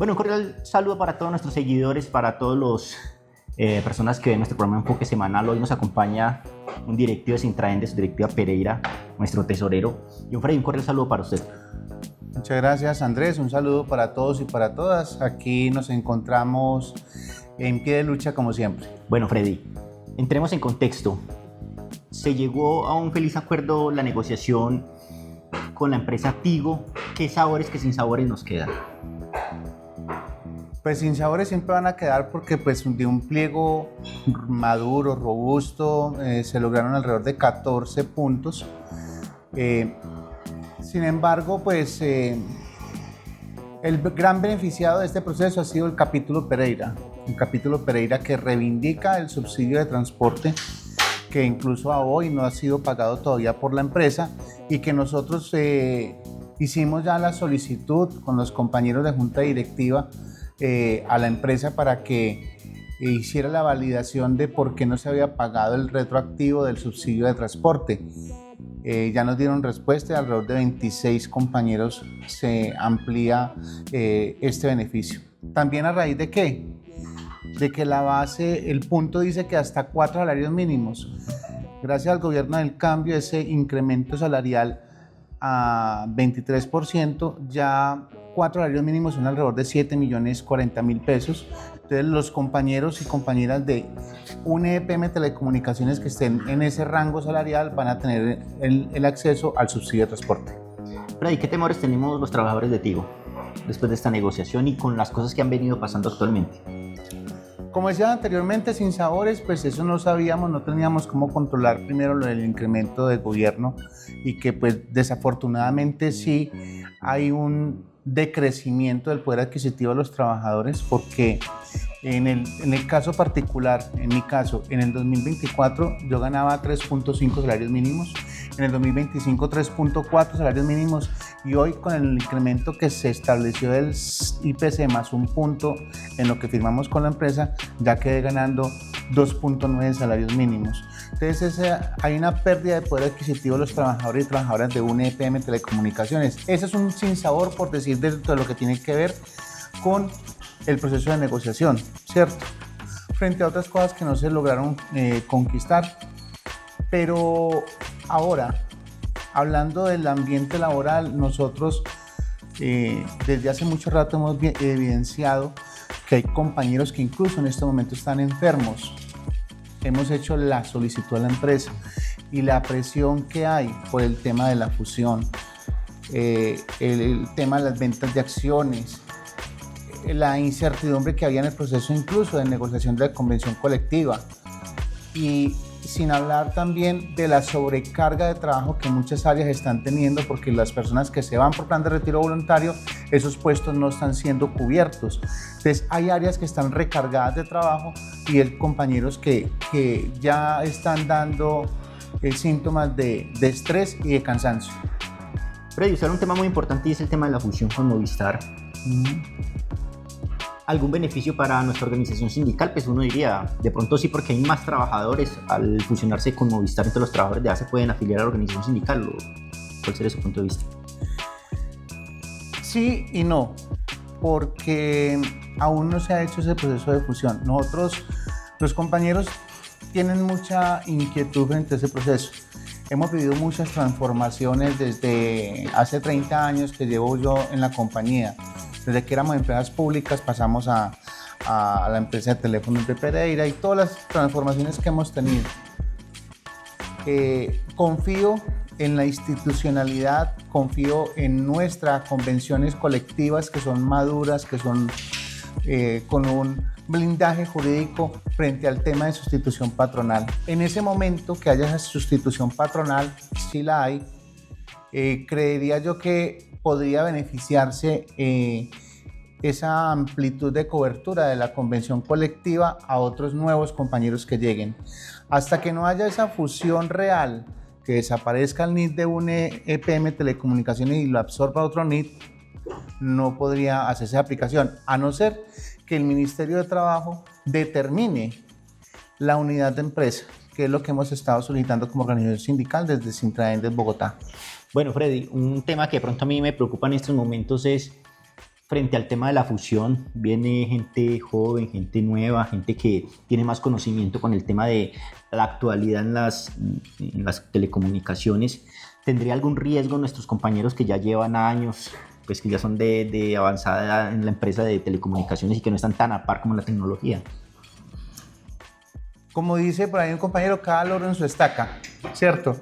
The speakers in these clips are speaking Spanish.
Bueno, un cordial saludo para todos nuestros seguidores, para todos los personas que ven nuestro programa Enfoque Semanal. Hoy nos acompaña un directivo de Sintraendes, directiva Pereira, nuestro tesorero. Y un cordial saludo para usted. Muchas gracias, Andrés. Un saludo para todos y para todas. Aquí nos encontramos en pie de lucha como siempre. Bueno, Freddy, entremos en contexto. Se llegó a un feliz acuerdo la negociación con la empresa Tigo. ¿Qué sabores, qué sinsabores nos quedan? Pues sinsabores siempre van a quedar porque pues de un pliego maduro, robusto, se lograron alrededor de 14 puntos. Sin embargo, pues el gran beneficiado de este proceso ha sido el capítulo Pereira. El capítulo Pereira que reivindica el subsidio de transporte que incluso a hoy no ha sido pagado todavía por la empresa y que nosotros hicimos ya la solicitud con los compañeros de junta directiva a la empresa para que hiciera la validación de por qué no se había pagado el retroactivo del subsidio de transporte. Ya nos dieron respuesta y alrededor de 26 compañeros se amplía este beneficio. También a raíz de qué? De que la base, el punto dice que hasta 4 salarios mínimos. Gracias al gobierno del cambio, ese incremento salarial a 23%, ya 4 salarios mínimos son alrededor de 7.040.000 pesos. Entonces los compañeros y compañeras de UNE EPM Telecomunicaciones que estén en ese rango salarial van a tener el acceso al subsidio de transporte. Freddy, ¿qué temores tenemos los trabajadores de Tigo después de esta negociación y con las cosas que han venido pasando actualmente? Como decía anteriormente, sinsabores, pues eso no sabíamos, no teníamos cómo controlar primero lo del incremento del gobierno y que pues desafortunadamente sí hay un decrecimiento del poder adquisitivo de los trabajadores porque en el caso particular, en mi caso, en el 2024 yo ganaba 3.5 salarios mínimos, en el 2025 3.4 salarios mínimos y hoy con el incremento que se estableció del IPC más un punto en lo que firmamos con la empresa, ya quedé ganando 2.9 salarios mínimos. Entonces hay una pérdida de poder adquisitivo de los trabajadores y trabajadoras de UNE EPM Telecomunicaciones. Ese es un sinsabor, por decir, dentro de lo que tiene que ver con el proceso de negociación, ¿cierto? Frente a otras cosas que no se lograron conquistar. Pero ahora, hablando del ambiente laboral, nosotros desde hace mucho rato hemos evidenciado que hay compañeros que incluso en este momento están enfermos. Hemos hecho la solicitud a la empresa y la presión que hay por el tema de la fusión, el tema de las ventas de acciones, la incertidumbre que había en el proceso incluso de negociación de la convención colectiva y sin hablar también de la sobrecarga de trabajo que muchas áreas están teniendo porque las personas que se van por plan de retiro voluntario, esos puestos no están siendo cubiertos. Entonces hay áreas que están recargadas de trabajo y hay compañeros que ya están dando síntomas de estrés y de cansancio. Freddy, usted un tema muy importante y es el tema de la fusión con Movistar. ¿Algún beneficio para nuestra organización sindical? Pues uno diría, de pronto sí, porque hay más trabajadores al fusionarse con Movistar, entonces los trabajadores de ASE pueden afiliar a la organización sindical. ¿Cuál sería su punto de vista? Sí y no, porque aún no se ha hecho ese proceso de fusión. Nosotros, los compañeros, tienen mucha inquietud frente a ese proceso. Hemos vivido muchas transformaciones desde hace 30 años que llevo yo en la compañía. Desde que éramos empresas públicas pasamos a la empresa de teléfonos de Pereira y todas las transformaciones que hemos tenido. Confío en la institucionalidad, confío en nuestras convenciones colectivas que son maduras, que son con un blindaje jurídico frente al tema de sustitución patronal. En ese momento que haya esa sustitución patronal, si la hay, creería yo que podría beneficiarse esa amplitud de cobertura de la convención colectiva a otros nuevos compañeros que lleguen. Hasta que no haya esa fusión real, que desaparezca el NIT de UNE EPM Telecomunicaciones y lo absorba otro NIT, no podría hacerse aplicación, a no ser que el Ministerio de Trabajo determine la unidad de empresa, que es lo que hemos estado solicitando como organización sindical desde Sintraendes Bogotá. Bueno, Freddy, un tema que de pronto a mí me preocupa en estos momentos es frente al tema de la fusión, viene gente joven, gente nueva, gente que tiene más conocimiento con el tema de la actualidad en las telecomunicaciones. ¿Tendría algún riesgo nuestros compañeros que ya llevan años, pues que ya son de avanzada edad en la empresa de telecomunicaciones y que no están tan a par como la tecnología? Como dice por ahí un compañero, cada loro en su estaca, ¿cierto?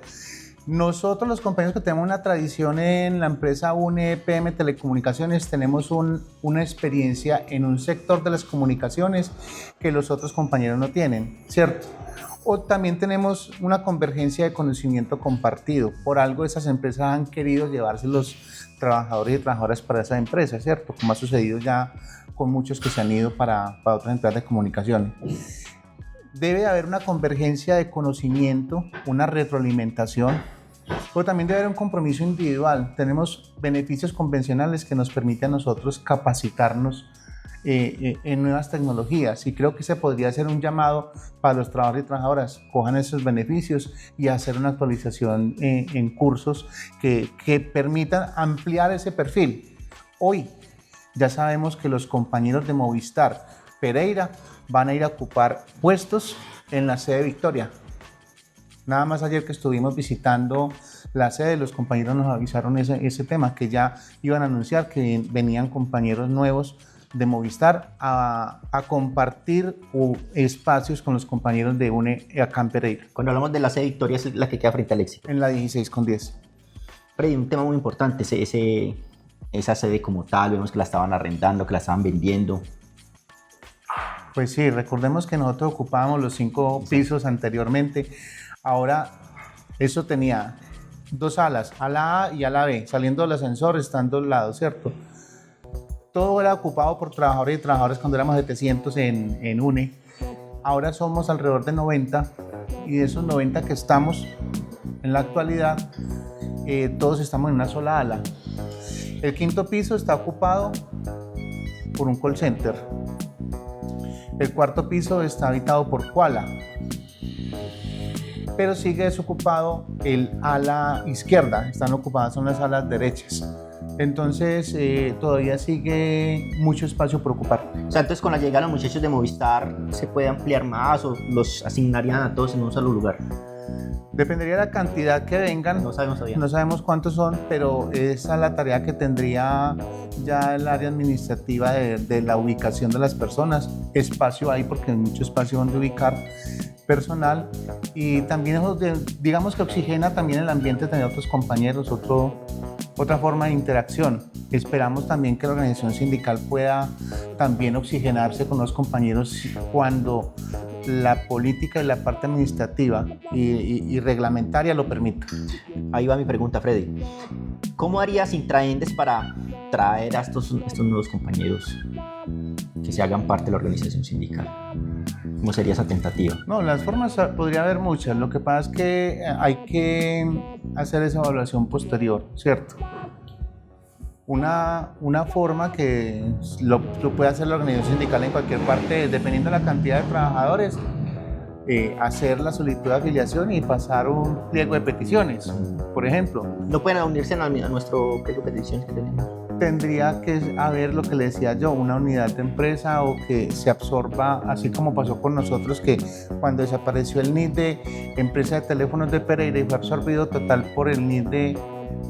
Nosotros los compañeros que tenemos una tradición en la empresa UNE EPM Telecomunicaciones tenemos una experiencia en un sector de las comunicaciones que los otros compañeros no tienen, ¿cierto? O también tenemos una convergencia de conocimiento compartido. Por algo esas empresas han querido llevarse los trabajadores y trabajadoras para esa empresa, ¿cierto? Como ha sucedido ya con muchos que se han ido para otras empresas de comunicaciones. Debe haber una convergencia de conocimiento, una retroalimentación, pero también debe haber un compromiso individual. Tenemos beneficios convencionales que nos permiten a nosotros capacitarnos en nuevas tecnologías y creo que ese podría ser un llamado para los trabajadores y trabajadoras. Cojan esos beneficios y hacer una actualización en cursos que permitan ampliar ese perfil. Hoy ya sabemos que los compañeros de Movistar Pereira van a ir a ocupar puestos en la sede Victoria. Nada más ayer que estuvimos visitando la sede, los compañeros nos avisaron ese tema, que ya iban a anunciar que venían compañeros nuevos de Movistar a compartir espacios con los compañeros de UNE acá en Pereira. Cuando hablamos de la sede Victoria, es la que queda frente al Éxito. En la 16 con 10. Freddy, un tema muy importante, esa sede como tal, vemos que la estaban arrendando, que la estaban vendiendo. Pues sí, recordemos que nosotros ocupábamos los 5 pisos anteriormente. Ahora eso tenía 2 alas, ala A y ala B, saliendo del ascensor están 2 lados, ¿cierto? Todo era ocupado por trabajadores y trabajadoras cuando éramos 700 en UNE. Ahora somos alrededor de 90 y de esos 90 que estamos en la actualidad, todos estamos en una sola ala. El 5.º piso está ocupado por un call center. El 4.º piso está habitado por Koala, pero sigue desocupado el ala izquierda, están ocupadas son las alas derechas. Entonces todavía sigue mucho espacio por ocupar. O sea, entonces con la llegada de los muchachos de Movistar, ¿se puede ampliar más o los asignarían a todos en un solo lugar? Dependería de la cantidad que vengan. No sabemos todavía. No sabemos cuántos son, pero esa es la tarea que tendría ya el área administrativa de la ubicación de las personas. Espacio hay porque hay mucho espacio donde ubicar personal y también digamos que oxigena también el ambiente, tener otros compañeros, otra forma de interacción. Esperamos también que la organización sindical pueda también oxigenarse con los compañeros cuando la política y la parte administrativa y reglamentaria lo permita. Ahí va mi pregunta, Freddy. ¿Cómo harías Intraendes para traer a estos nuevos compañeros que se hagan parte de la organización sindical? ¿Cómo sería esa tentativa? No, las formas podría haber muchas. Lo que pasa es que hay que hacer esa evaluación posterior, ¿cierto? Una forma que lo puede hacer la organización sindical en cualquier parte, dependiendo de la cantidad de trabajadores, hacer la solicitud de afiliación y pasar un pliego de peticiones, por ejemplo. ¿No pueden unirse a nuestro pliego de peticiones que tenemos? Tendría que haber lo que le decía yo, una unidad de empresa o que se absorba, así como pasó con nosotros, que cuando desapareció el NID de empresa de teléfonos de Pereira y fue absorbido total por el NID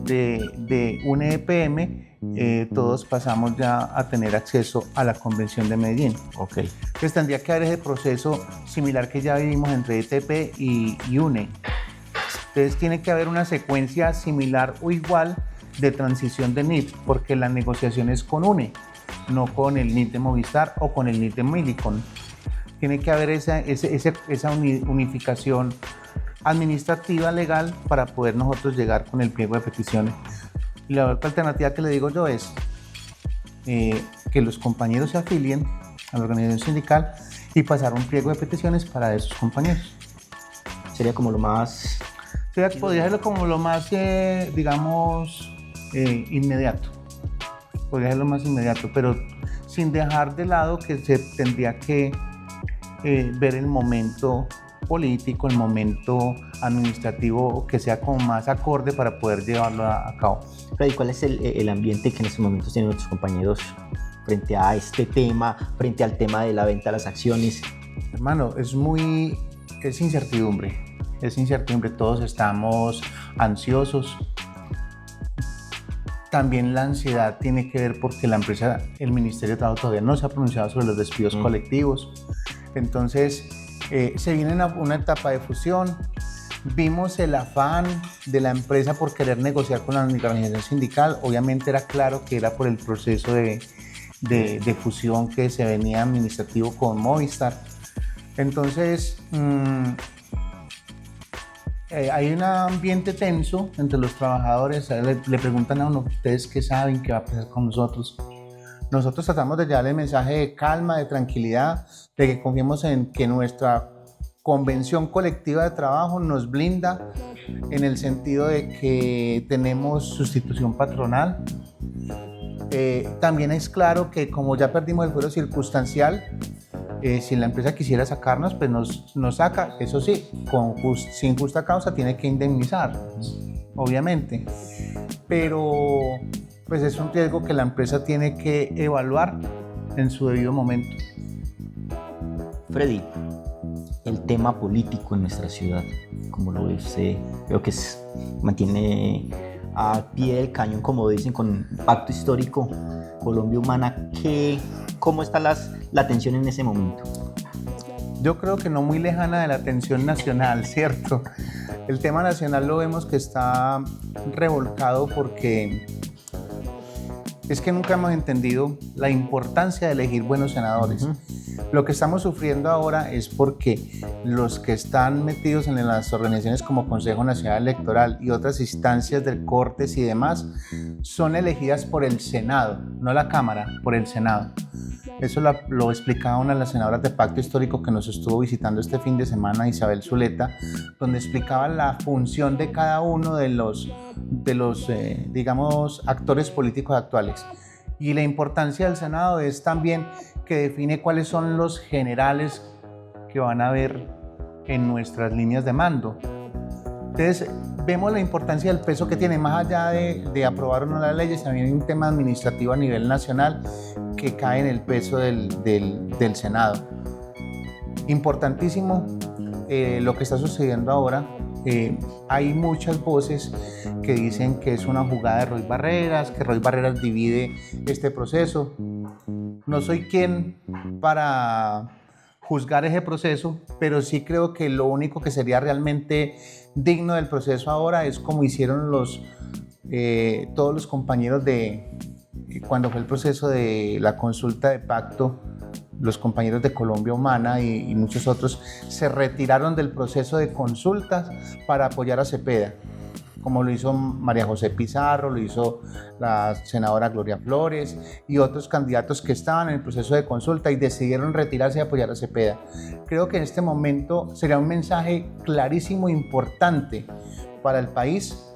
de UNE EPM, todos pasamos ya a tener acceso a la Convención de Medellín. Ok. Entonces tendría que haber ese proceso similar que ya vivimos entre ETP y UNE. Entonces tiene que haber una secuencia similar o igual de transición de NID, porque la negociación es con UNE, no con el NID de Movistar o con el NID de Millicom. Tiene que haber esa unificación administrativa legal para poder nosotros llegar con el pliego de peticiones. Y la otra alternativa que le digo yo es que los compañeros se afilien a la organización sindical y pasar un pliego de peticiones para esos compañeros. Sería como lo más... Podría ser como lo más, digamos, inmediato. Podría ser lo más inmediato, pero sin dejar de lado que se tendría que ver el momento político, el momento administrativo que sea como más acorde para poder llevarlo a cabo. Freddy, ¿cuál es el ambiente que en estos momentos tienen nuestros compañeros frente a este tema, frente al tema de la venta de las acciones? Hermano, es incertidumbre, todos estamos ansiosos. También la ansiedad tiene que ver porque la empresa, el Ministerio de Trabajo todavía no se ha pronunciado sobre los despidos colectivos. Entonces, se viene una etapa de fusión. Vimos el afán de la empresa por querer negociar con la organización sindical. Obviamente era claro que era por el proceso de fusión que se venía administrativo con Movistar. Entonces, hay un ambiente tenso entre los trabajadores. Le preguntan a uno, ¿ustedes qué saben? ¿Qué va a pasar con nosotros? Nosotros tratamos de llevarle el mensaje de calma, de tranquilidad, de que confiemos en que nuestra convención colectiva de trabajo nos blinda en el sentido de que tenemos sustitución patronal. También es claro que como ya perdimos el fuero circunstancial, si la empresa quisiera sacarnos, pues nos saca. Eso sí, sin justa causa tiene que indemnizar, obviamente. Pero pues es un riesgo que la empresa tiene que evaluar en su debido momento. Freddy, el tema político en nuestra ciudad, ¿cómo lo ve usted? Creo que mantiene a pie del cañón, como dicen, con pacto histórico Colombia Humana. ¿Cómo está la tensión en ese momento? Yo creo que no muy lejana de la tensión nacional, ¿cierto? El tema nacional lo vemos que está revolcado porque es que nunca hemos entendido la importancia de elegir buenos senadores. Lo que estamos sufriendo ahora es porque los que están metidos en las organizaciones como Consejo Nacional Electoral y otras instancias de cortes y demás son elegidas por el Senado, no la Cámara, por el Senado. Eso lo explicaba una de las senadoras de Pacto Histórico que nos estuvo visitando este fin de semana, Isabel Zuleta, donde explicaba la función de cada uno de los digamos, actores políticos actuales. Y la importancia del Senado es también que define cuáles son los generales que van a haber en nuestras líneas de mando. Entonces, vemos la importancia del peso que tiene, más allá de aprobar o no las leyes. También hay un tema administrativo a nivel nacional que cae en el peso del Senado. Importantísimo lo que está sucediendo ahora. Hay muchas voces que dicen que es una jugada de Roy Barreras, que Roy Barreras divide este proceso. No soy quien para juzgar ese proceso, pero sí creo que lo único que sería realmente digno del proceso ahora es como hicieron todos los compañeros cuando fue el proceso de la consulta de pacto. Los compañeros de Colombia Humana y muchos otros se retiraron del proceso de consultas para apoyar a Cepeda, como lo hizo María José Pizarro, lo hizo la senadora Gloria Flores y otros candidatos que estaban en el proceso de consulta y decidieron retirarse y apoyar a Cepeda. Creo que en este momento sería un mensaje clarísimo e importante para el país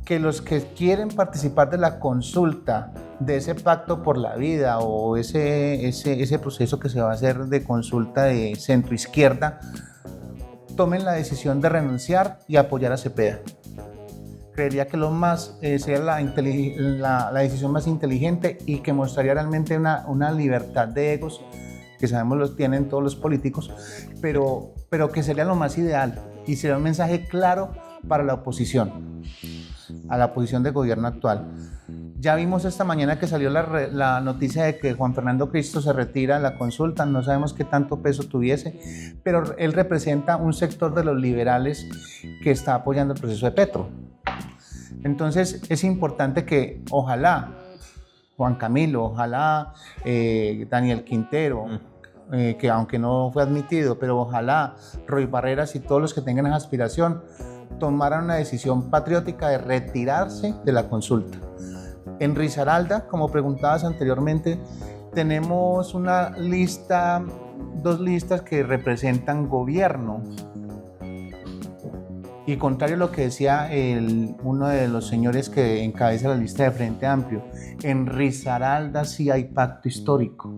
que los que quieren participar de la consulta de ese pacto por la vida o ese proceso que se va a hacer de consulta de centro-izquierda tomen la decisión de renunciar y apoyar a Cepeda. Creería que sería la decisión más inteligente y que mostraría realmente una libertad de egos que sabemos los tienen todos los políticos, pero que sería lo más ideal y sería un mensaje claro para la oposición, a la oposición de gobierno actual. Ya vimos esta mañana que salió la noticia de que Juan Fernando Cristo se retira de la consulta. No sabemos qué tanto peso tuviese, pero él representa un sector de los liberales que está apoyando el proceso de Petro. Entonces es importante que ojalá Juan Camilo, ojalá Daniel Quintero, que aunque no fue admitido, pero ojalá Roy Barreras y todos los que tengan esa aspiración tomaran una decisión patriótica de retirarse de la consulta. En Risaralda, como preguntabas anteriormente, tenemos dos listas que representan gobierno. Y contrario a lo que decía uno de los señores que encabeza la lista de Frente Amplio, en Risaralda sí hay pacto histórico.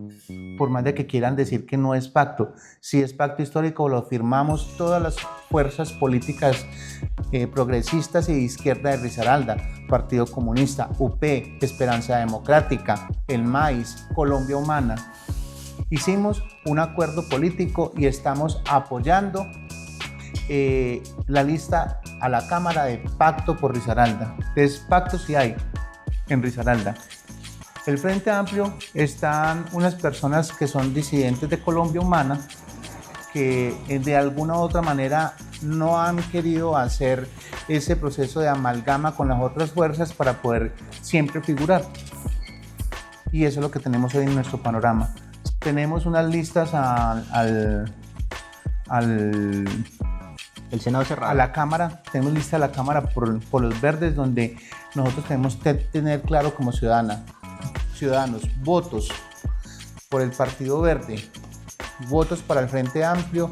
Por más de que quieran decir que no es pacto, sí es pacto histórico, lo firmamos todas las fuerzas políticas progresistas y de izquierda de Risaralda, Partido Comunista, UP, Esperanza Democrática, el MAIS, Colombia Humana. Hicimos un acuerdo político y estamos apoyando la lista a la Cámara de Pacto por Risaralda. Entonces, pacto sí hay en Risaralda. El Frente Amplio están unas personas que son disidentes de Colombia Humana, que de alguna u otra manera no han querido hacer ese proceso de amalgama con las otras fuerzas para poder siempre figurar. Y eso es lo que tenemos hoy en nuestro panorama. Tenemos unas listas El Senado cerrado. a la Cámara, tenemos lista a la Cámara por los verdes, donde nosotros tenemos que tener claro como ciudadanos, votos por el Partido Verde, votos para el Frente Amplio,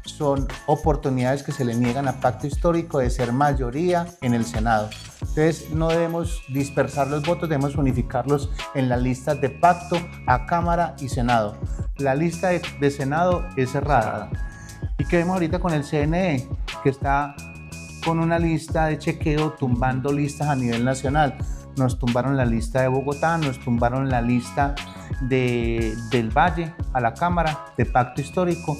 son oportunidades que se le niegan a Pacto Histórico de ser mayoría en el Senado. Entonces no debemos dispersar los votos, debemos unificarlos en las listas de pacto a Cámara y Senado. La lista de Senado es cerrada. ¿Y qué vemos ahorita con el CNE? Que está con una lista de chequeo tumbando listas a nivel nacional. Nos tumbaron la lista de Bogotá, nos tumbaron la lista del Valle a la Cámara de Pacto Histórico.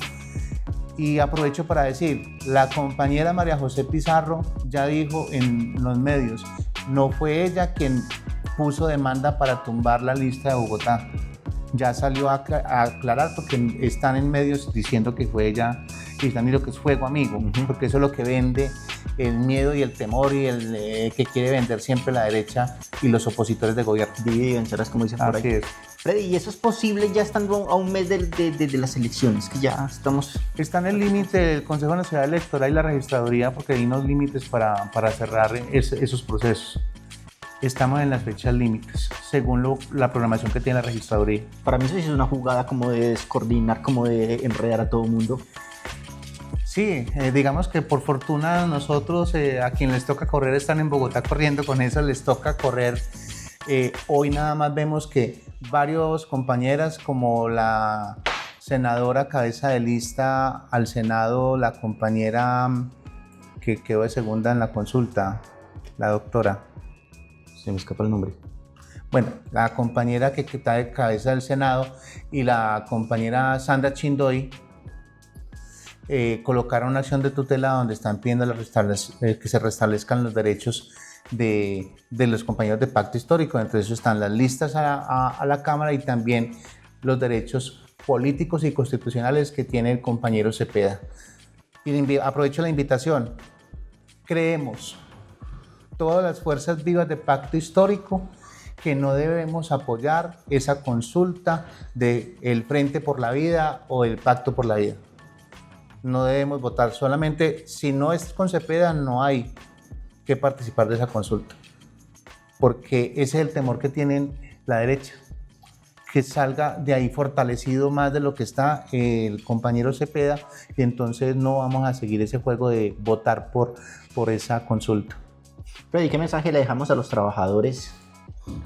Y aprovecho para decir, la compañera María José Pizarro ya dijo en los medios, no fue ella quien puso demanda para tumbar la lista de Bogotá. Ya salió a aclarar porque están en medios diciendo que fue ella y están diciendo que es fuego amigo, porque eso es lo que vende el miedo y el temor y el que quiere vender siempre la derecha y los opositores de gobierno. Divide y vencerás, como dicen por ahí. Así es. Freddy, ¿y eso es posible ya estando a un mes de las elecciones? Que ya estamos... Está en el límite del Consejo Nacional Electoral y la registraduría porque hay unos límites para cerrar esos procesos. Estamos en las fechas límites, según la programación que tiene la registraduría. Para mí eso sí es una jugada como de descoordinar, como de enredar a todo el mundo. Sí, digamos que por fortuna nosotros, a quien les toca correr, están en Bogotá corriendo, con eso les toca correr. Hoy nada más vemos que varios compañeras, como la senadora cabeza de lista al Senado, la compañera que quedó de segunda en la consulta, la doctora. Se me escapa el nombre. Bueno, la compañera que está de cabeza del Senado y la compañera Sandra Chindoy colocaron una acción de tutela donde están pidiendo que se restablezcan los derechos de los compañeros de Pacto Histórico. Entre eso están las listas a la Cámara y también los derechos políticos y constitucionales que tiene el compañero Cepeda. Y aprovecho la invitación. Creemos, todas las fuerzas vivas de Pacto Histórico, que no debemos apoyar esa consulta del Frente por la Vida o el Pacto por la Vida. No debemos votar, solamente si no es con Cepeda no hay que participar de esa consulta, porque ese es el temor que tienen la derecha, que salga de ahí fortalecido más de lo que está el compañero Cepeda, y entonces no vamos a seguir ese juego de votar por esa consulta. Freddy, ¿qué mensaje le dejamos a los trabajadores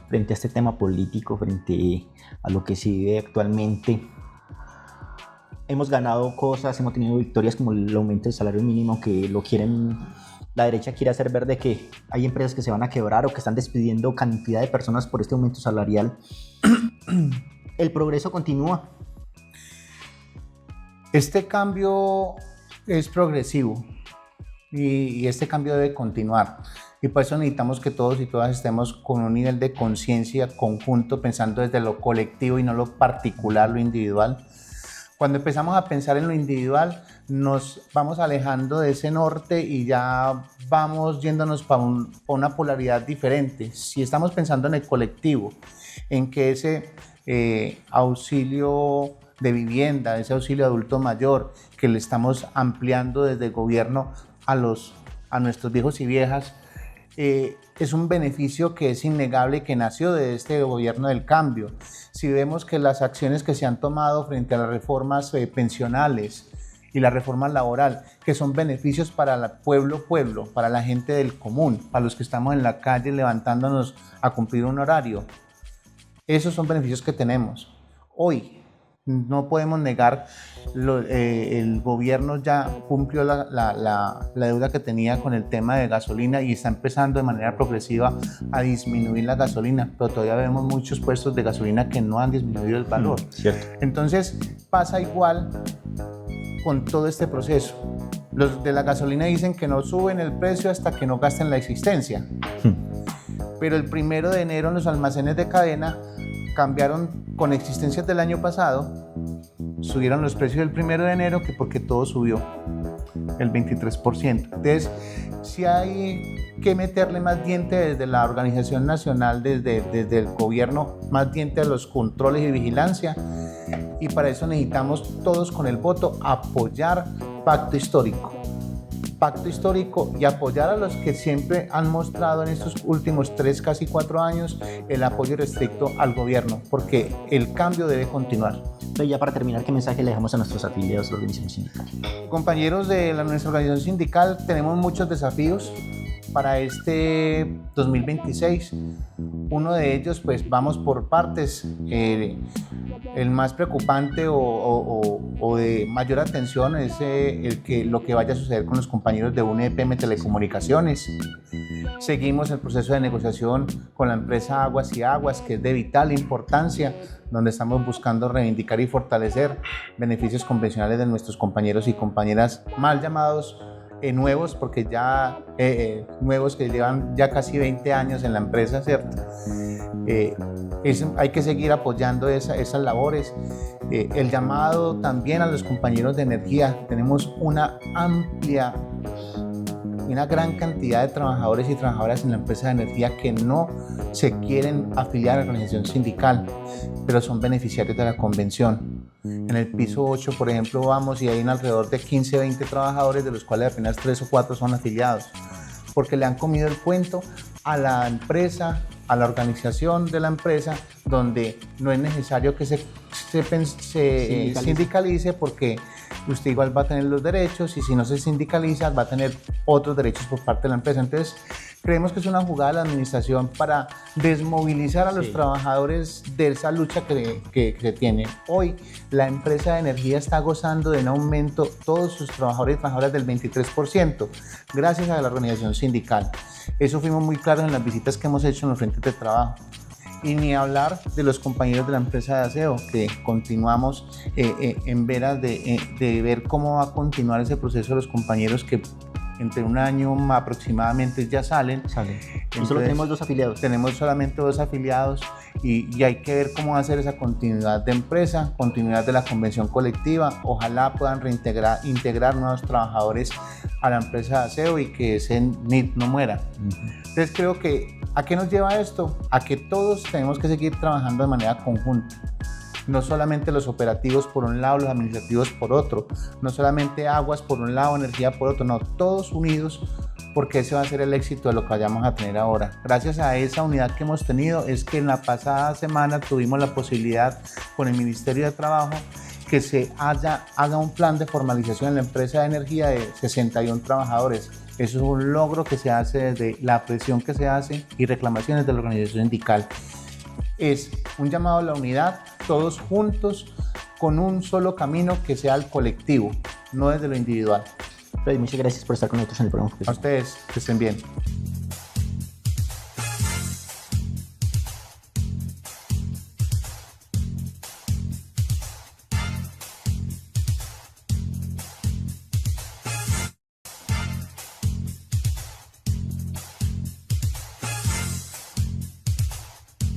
frente a este tema político, frente a lo que se vive actualmente? Hemos ganado cosas, hemos tenido victorias como el aumento del salario mínimo, que lo quieren, la derecha quiere hacer ver de que hay empresas que se van a quebrar o que están despidiendo cantidad de personas por este aumento salarial. El progreso continúa. Este cambio es progresivo y este cambio debe continuar. Y por eso necesitamos que todos y todas estemos con un nivel de conciencia conjunto, pensando desde lo colectivo y no lo particular, lo individual. Cuando empezamos a pensar en lo individual, nos vamos alejando de ese norte y ya vamos yéndonos para una polaridad diferente. Si estamos pensando en el colectivo, en que ese auxilio de vivienda, ese auxilio adulto mayor, que le estamos ampliando desde el gobierno a nuestros viejos y viejas, es un beneficio que es innegable, que nació de este gobierno del cambio. Si vemos que las acciones que se han tomado frente a las reformas pensionales y la reforma laboral, que son beneficios para el pueblo, para la gente del común, para los que estamos en la calle levantándonos a cumplir un horario. Esos son beneficios que tenemos. Hoy no podemos negar, el gobierno ya cumplió la deuda que tenía con el tema de gasolina y está empezando de manera progresiva a disminuir la gasolina, pero todavía vemos muchos puestos de gasolina que no han disminuido el valor. Cierto. Entonces pasa igual con todo este proceso. Los de la gasolina dicen que no suben el precio hasta que no gasten la existencia. Pero el 1 de enero en los almacenes de cadena cambiaron con existencias del año pasado, subieron los precios del 1 de enero que porque todo subió el 23%. Entonces, sí hay que meterle más diente desde la organización nacional, desde el gobierno, más diente a los controles y vigilancia, y para eso necesitamos todos con el voto apoyar pacto histórico y apoyar a los que siempre han mostrado en estos últimos 3, casi 4 años el apoyo restricto al gobierno, porque el cambio debe continuar. Entonces, ya para terminar, ¿qué mensaje le dejamos a nuestros afiliados de la organización sindical? Compañeros de nuestra organización sindical, tenemos muchos desafíos para este 2026. Uno de ellos, pues vamos por partes. El más preocupante o de mayor atención es lo que vaya a suceder con los compañeros de UNEPM Telecomunicaciones. Seguimos el proceso de negociación con la empresa Aguas y Aguas, que es de vital importancia, donde estamos buscando reivindicar y fortalecer beneficios convencionales de nuestros compañeros y compañeras mal llamados nuevos, porque ya nuevos que llevan ya casi 20 años en la empresa, ¿cierto? Hay que seguir apoyando esas labores. El llamado también a los compañeros de energía. Tenemos una gran cantidad de trabajadores y trabajadoras en la empresa de energía que no se quieren afiliar a la organización sindical, pero son beneficiarios de la convención. En el piso 8, por ejemplo, vamos y hay alrededor de 15, 20 trabajadores, de los cuales apenas 3 o 4 son afiliados, porque le han comido el cuento a la empresa, a la organización de la empresa, donde no es necesario que se sindicalice, porque usted igual va a tener los derechos, y si no se sindicaliza va a tener otros derechos por parte de la empresa. Entonces, creemos que es una jugada de la administración para desmovilizar a los trabajadores de esa lucha que se tiene. Hoy la empresa de energía está gozando de un aumento, todos sus trabajadores y trabajadoras, del 23%, gracias a la organización sindical. Eso fuimos muy claros en las visitas que hemos hecho en los frentes de trabajo. Y ni hablar de los compañeros de la empresa de aseo, que continuamos en veras de ver cómo va a continuar ese proceso de los compañeros que entre un año aproximadamente ya salen. Y solo tenemos 2 afiliados. Tenemos solamente 2 afiliados y hay que ver cómo va a ser esa continuidad de empresa, continuidad de la convención colectiva. Ojalá puedan integrar nuevos trabajadores a la empresa de aseo y que ese NIT no muera. Entonces creo que, ¿a qué nos lleva esto? A que todos tenemos que seguir trabajando de manera conjunta. No solamente los operativos por un lado, los administrativos por otro, no solamente aguas por un lado, energía por otro, no, todos unidos, porque ese va a ser el éxito de lo que vayamos a tener ahora. Gracias a esa unidad que hemos tenido es que en la pasada semana tuvimos la posibilidad con el Ministerio de Trabajo que se haga un plan de formalización en la empresa de energía de 61 trabajadores. Eso es un logro que se hace desde la presión que se hace y reclamaciones de la organización sindical. Es un llamado a la unidad, todos juntos, con un solo camino que sea el colectivo, no desde lo individual. Freddy, muchas gracias por estar con nosotros en el programa. A ustedes, que estén bien.